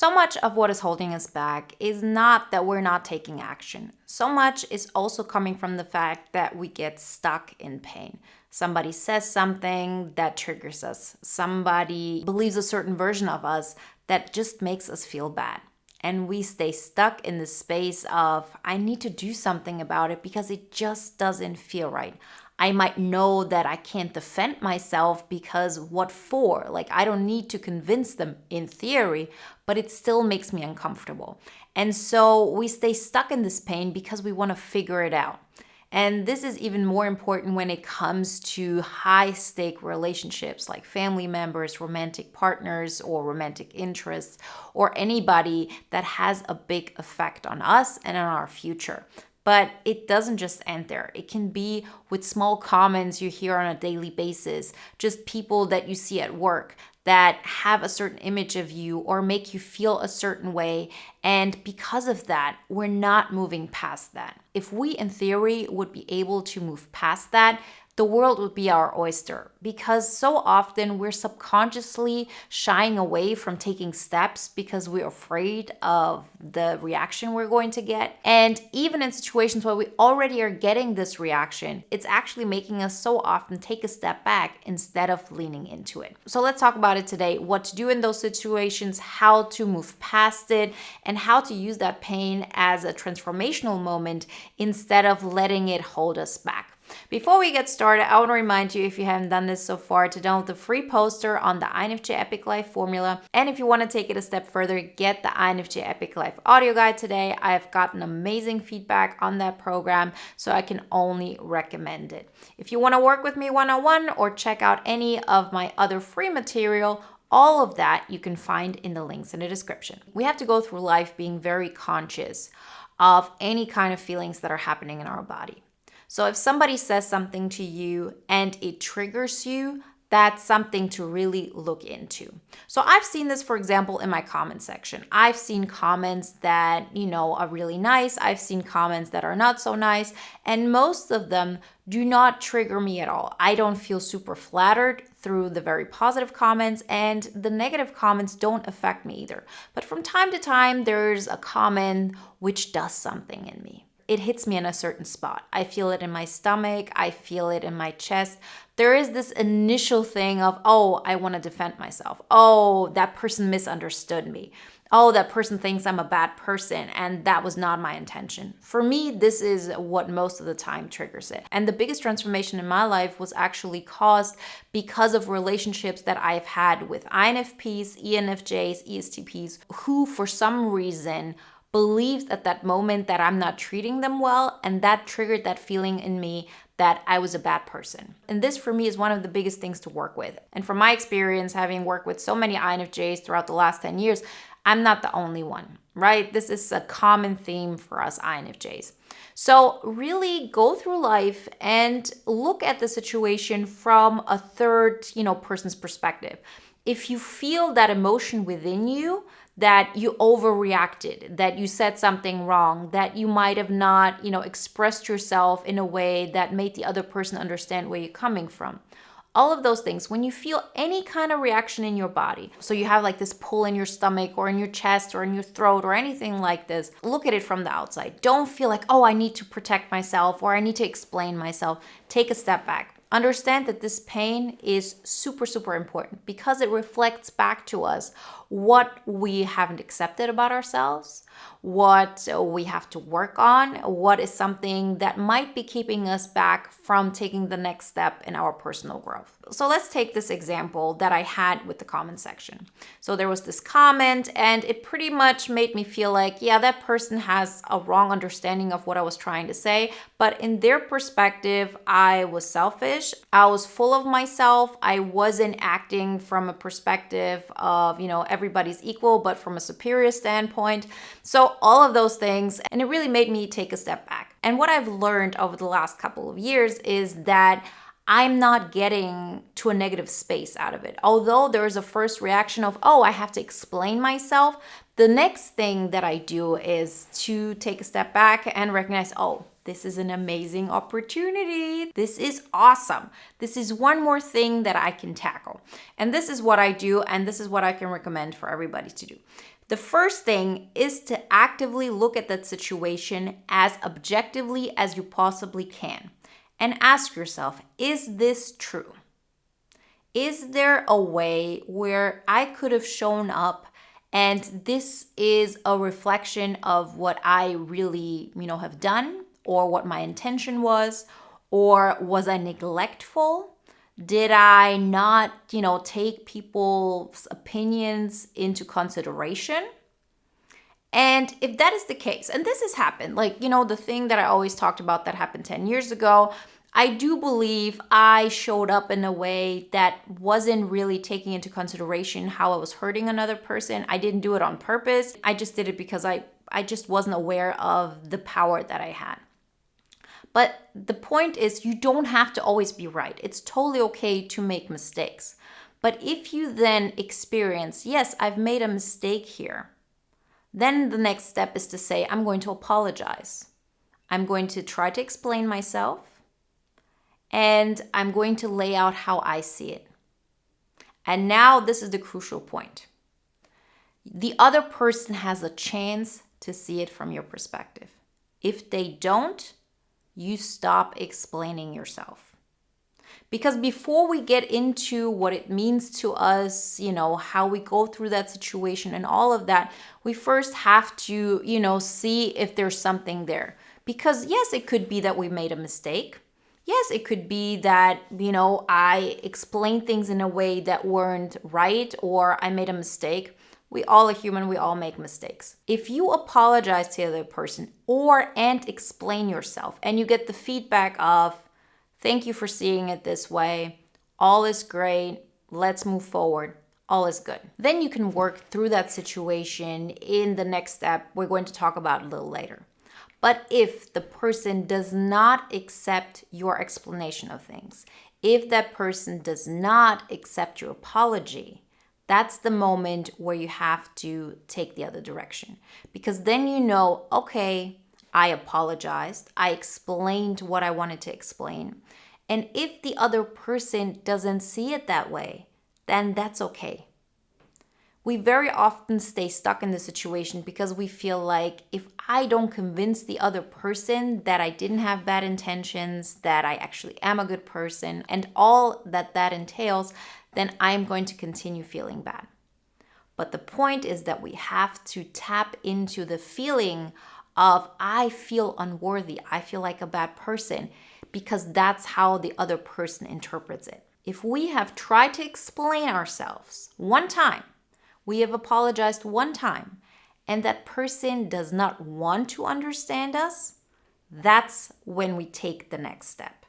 So much of what is holding us back is not that we're not taking action. So much is also coming from the fact that we get stuck in pain. Somebody says something that triggers us. Somebody believes a certain version of us that just makes us feel bad. And we stay stuck in the space of, I need to do something about it because it just doesn't feel right. I might know that I can't defend myself because what for? Like, I don't need to convince them in theory, but it still makes me uncomfortable. And so we stay stuck in this pain because we want to figure it out. And this is even more important when it comes to high stake relationships like family members, romantic partners, or romantic interests, or anybody that has a big effect on us and on our future. But it doesn't just end there. It can be with small comments you hear on a daily basis, just people that you see at work that have a certain image of you or make you feel a certain way. And because of that, we're not moving past that. If we, in theory, would be able to move past that, the world would be our oyster, because so often we're subconsciously shying away from taking steps because we're afraid of the reaction we're going to get. And even in situations where we already are getting this reaction, it's actually making us so often take a step back instead of leaning into it. So let's talk about it today, what to do in those situations, how to move past it, and how to use that pain as a transformational moment instead of letting it hold us back. Before we get started, I want to remind you, if you haven't done this so far, to download the free poster on the INFJ Epic Life formula. And if you want to take it a step further, get the INFJ Epic Life audio guide today. I have gotten amazing feedback on that program, so I can only recommend it. If you want to work with me one-on-one or check out any of my other free material, all of that you can find in the links in the description. We have to go through life being very conscious of any kind of feelings that are happening in our body. So if somebody says something to you and it triggers you, that's something to really look into. So I've seen this, for example, in my comment section. I've seen comments that, are really nice. I've seen comments that are not so nice. And most of them do not trigger me at all. I don't feel super flattered through the very positive comments, and the negative comments don't affect me either. But from time to time, there's a comment which does something in me. It hits me in a certain spot. I feel it in my stomach. I feel it in my chest. There is this initial thing of, oh, I want to defend myself. Oh, that person misunderstood me. Oh, that person thinks I'm a bad person, and that was not my intention. For me, this is what most of the time triggers it. And the biggest transformation in my life was actually caused because of relationships that I've had with INFPs, ENFJs, ESTPs, who for some reason believed at that moment that I'm not treating them well, and that triggered that feeling in me that I was a bad person. And this for me is one of the biggest things to work with. And from my experience, having worked with so many INFJs throughout the last 10 years, I'm not the only one, right? This is a common theme for us INFJs. So really go through life and look at the situation from a third, person's perspective. If you feel that emotion within you, that you overreacted, that you said something wrong, that you might have not, expressed yourself in a way that made the other person understand where you're coming from. All of those things, when you feel any kind of reaction in your body, so you have like this pull in your stomach or in your chest or in your throat or anything like this, look at it from the outside. Don't feel like, oh, I need to protect myself or I need to explain myself. Take a step back. Understand that this pain is super, super important because it reflects back to us what we haven't accepted about ourselves, what we have to work on, what is something that might be keeping us back from taking the next step in our personal growth. So let's take this example that I had with the comment section. So there was this comment and it pretty much made me feel like, yeah, that person has a wrong understanding of what I was trying to say. But in their perspective, I was selfish. I was full of myself. I wasn't acting from a perspective of, everybody's equal, but from a superior standpoint. So all of those things, and it really made me take a step back. And what I've learned over the last couple of years is that I'm not getting to a negative space out of it. Although there is a first reaction of, oh, I have to explain myself, the next thing that I do is to take a step back and recognize, oh, this is an amazing opportunity. This is awesome. This is one more thing that I can tackle. And this is what I do, and this is what I can recommend for everybody to do. The first thing is to actively look at that situation as objectively as you possibly can and ask yourself, is this true? Is there a way where I could have shown up and this is a reflection of what I really, have done or what my intention was? Or was I neglectful? Did I not, take people's opinions into consideration? And if that is the case, and this has happened, the thing that I always talked about that happened 10 years ago, I do believe I showed up in a way that wasn't really taking into consideration how I was hurting another person. I didn't do it on purpose. I just did it because I just wasn't aware of the power that I had. But the point is, you don't have to always be right. It's totally okay to make mistakes. But if you then experience, yes, I've made a mistake here, then the next step is to say, I'm going to apologize. I'm going to try to explain myself. And I'm going to lay out how I see it. And now this is the crucial point. The other person has a chance to see it from your perspective. If they don't, you stop explaining yourself. Because before we get into what it means to us, how we go through that situation and all of that, we first have to, see if there's something there. Because yes, it could be that we made a mistake. Yes, it could be that, I explained things in a way that weren't right or I made a mistake. We all are human, we all make mistakes. If you apologize to the other person and explain yourself and you get the feedback of, thank you for seeing it this way, all is great, let's move forward, all is good. Then you can work through that situation in the next step we're going to talk about a little later. But if the person does not accept your explanation of things, if that person does not accept your apology, that's the moment where you have to take the other direction. Because then okay, I apologized. I explained what I wanted to explain. And if the other person doesn't see it that way, then that's okay. We very often stay stuck in the situation because we feel like if I don't convince the other person that I didn't have bad intentions, that I actually am a good person, and all that entails, then I'm going to continue feeling bad. But the point is that we have to tap into the feeling of I feel unworthy, I feel like a bad person, because that's how the other person interprets it. If we have tried to explain ourselves one time, we have apologized one time, and that person does not want to understand us, that's when we take the next step.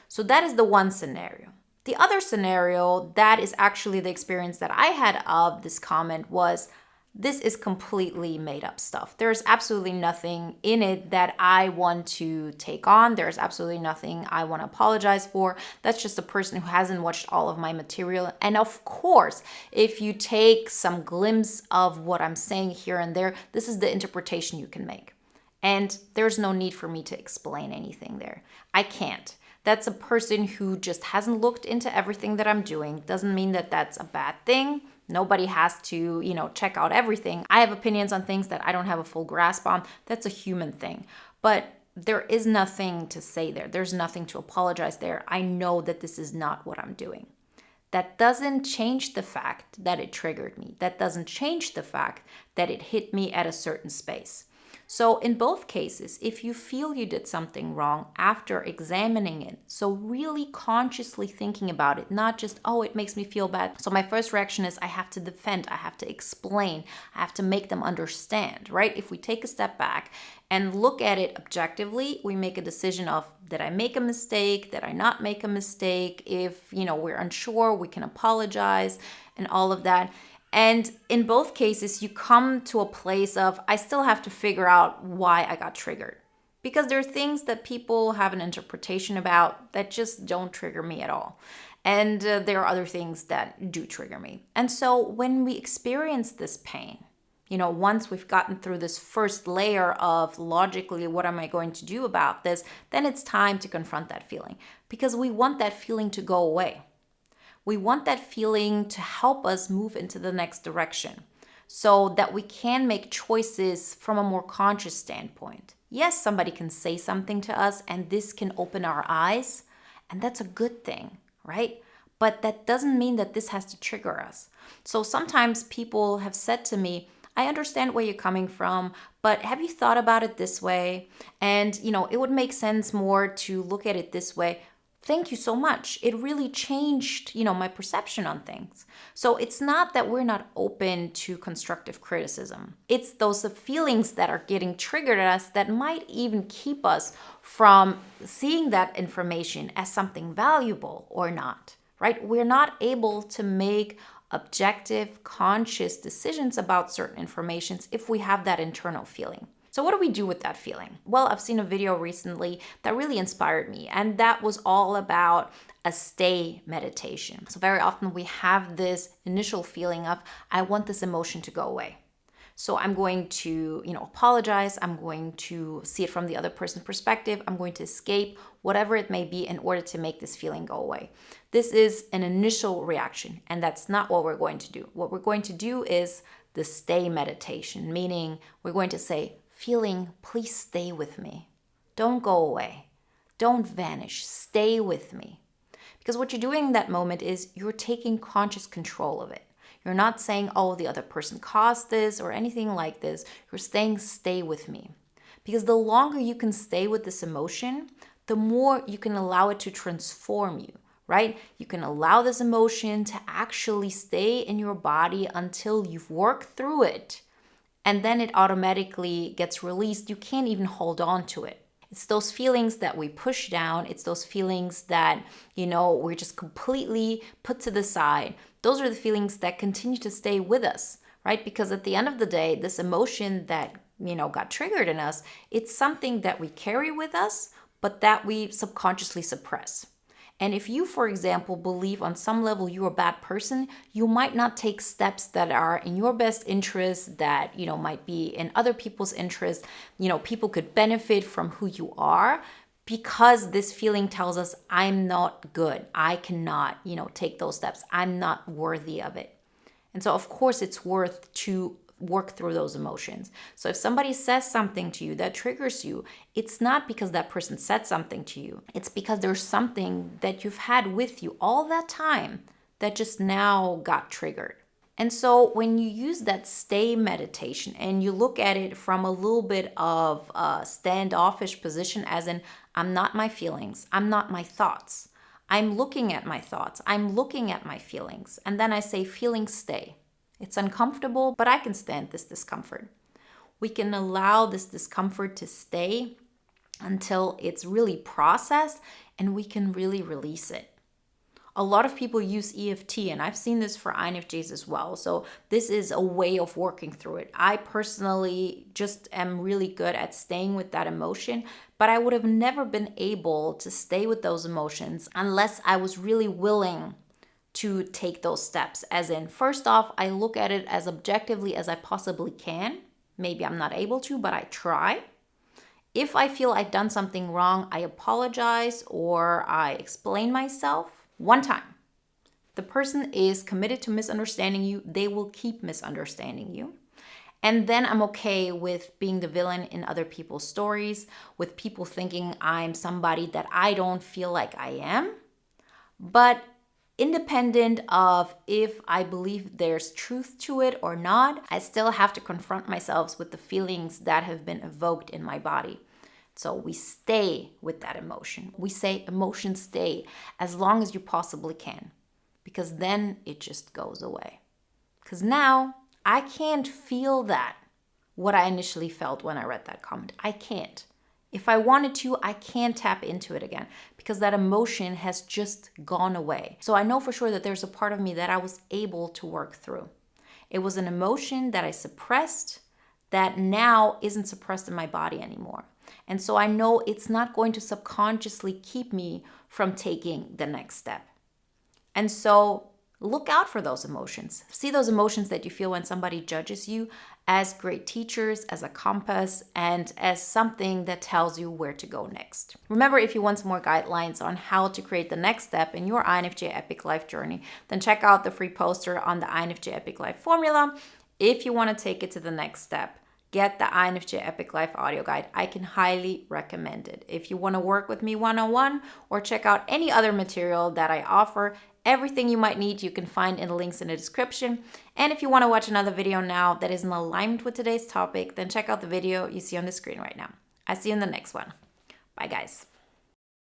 So that is the one scenario. The other scenario that is actually the experience that I had of this comment was, this is completely made up stuff. There's absolutely nothing in it that I want to take on. There's absolutely nothing I want to apologize for. That's just a person who hasn't watched all of my material. And of course, if you take some glimpse of what I'm saying here and there, this is the interpretation you can make. And there's no need for me to explain anything there. I can't. That's a person who just hasn't looked into everything that I'm doing. Doesn't mean that that's a bad thing. Nobody has to, check out everything. I have opinions on things that I don't have a full grasp on. That's a human thing. But there is nothing to say there. There's nothing to apologize there. I know that this is not what I'm doing. That doesn't change the fact that it triggered me. That doesn't change the fact that it hit me at a certain space. So in both cases, if you feel you did something wrong after examining it, so really consciously thinking about it, not just, oh, it makes me feel bad. So my first reaction is I have to defend, I have to explain, I have to make them understand, right? If we take a step back and look at it objectively, we make a decision of, did I make a mistake? Did I not make a mistake? If, we're unsure, we can apologize and all of that. And in both cases, you come to a place of, I still have to figure out why I got triggered. Because there are things that people have an interpretation about that just don't trigger me at all. And there are other things that do trigger me. And so when we experience this pain, once we've gotten through this first layer of logically, what am I going to do about this? Then it's time to confront that feeling because we want that feeling to go away. We want that feeling to help us move into the next direction. so that we can make choices from a more conscious standpoint. Yes, somebody can say something to us and this can open our eyes, and that's a good thing, right? But that doesn't mean that this has to trigger us. So sometimes people have said to me, I understand where you're coming from, but have you thought about it this way? And, it would make sense more to look at it this way. Thank you so much. It really changed, my perception on things. So it's not that we're not open to constructive criticism. It's those feelings that are getting triggered at us that might even keep us from seeing that information as something valuable or not, right? We're not able to make objective, conscious decisions about certain informations if we have that internal feeling. So what do we do with that feeling? Well, I've seen a video recently that really inspired me, and that was all about a stay meditation. So very often we have this initial feeling of, I want this emotion to go away. So I'm going to, apologize. I'm going to see it from the other person's perspective. I'm going to escape, whatever it may be, in order to make this feeling go away. This is an initial reaction, and that's not what we're going to do. What we're going to do is the stay meditation, meaning we're going to say, feeling, please stay with me. Don't go away. Don't vanish. Stay with me. Because what you're doing in that moment is you're taking conscious control of it. You're not saying, oh, the other person caused this or anything like this. You're saying, stay with me. Because the longer you can stay with this emotion, the more you can allow it to transform you, right? You can allow this emotion to actually stay in your body until you've worked through it. And then it automatically gets released. You can't even hold on to it. It's those feelings that we push down. It's those feelings that, we're just completely put to the side. Those are the feelings that continue to stay with us, right? Because at the end of the day, this emotion that, got triggered in us, it's something that we carry with us, but that we subconsciously suppress. And if you, for example, believe on some level you're a bad person, you might not take steps that are in your best interest, that, might be in other people's interest. People could benefit from who you are because this feeling tells us, I'm not good. I cannot, take those steps. I'm not worthy of it. And so, of course, it's worth to work through those emotions. So if somebody says something to you that triggers you, it's not because that person said something to you. It's because there's something that you've had with you all that time that just now got triggered. And so when you use that stay meditation and you look at it from a little bit of a standoffish position, as in, I'm not my feelings, I'm not my thoughts. I'm looking at my thoughts, I'm looking at my feelings. And then I say, feelings stay. It's uncomfortable, but I can stand this discomfort. We can allow this discomfort to stay until it's really processed and we can really release it. A lot of people use EFT, and I've seen this for INFJs as well. So this is a way of working through it. I personally just am really good at staying with that emotion, but I would have never been able to stay with those emotions unless I was really willing to take those steps. As in, first off, I look at it as objectively as I possibly can. Maybe I'm not able to, but I try. If I feel I've done something wrong, I apologize or I explain myself one time. If the person is committed to misunderstanding you, they will keep misunderstanding you. And then I'm okay with being the villain in other people's stories, with people thinking I'm somebody that I don't feel like I am. But independent of if I believe there's truth to it or not, I still have to confront myself with the feelings that have been evoked in my body. So we stay with that emotion. We say emotions stay as long as you possibly can, because then it just goes away. Because now I can't feel that, what I initially felt when I read that comment. I can't. If I wanted to, I can't tap into it again because that emotion has just gone away. So I know for sure that there's a part of me that I was able to work through. It was an emotion that I suppressed that now isn't suppressed in my body anymore. And so I know it's not going to subconsciously keep me from taking the next step. And so look out for those emotions. See those emotions that you feel when somebody judges you as great teachers, as a compass, and as something that tells you where to go next. Remember, if you want some more guidelines on how to create the next step in your INFJ Epic Life journey, then check out the free poster on the INFJ Epic Life formula. If you want to take it to the next step, get the INFJ Epic Life audio guide. I can highly recommend it. If you want to work with me one-on-one or check out any other material that I offer, everything you might need you can find in the links in the description. And if you want to watch another video now that is in alignment with today's topic, then check out the video you see on the screen right now. I see you in the next one. Bye, guys.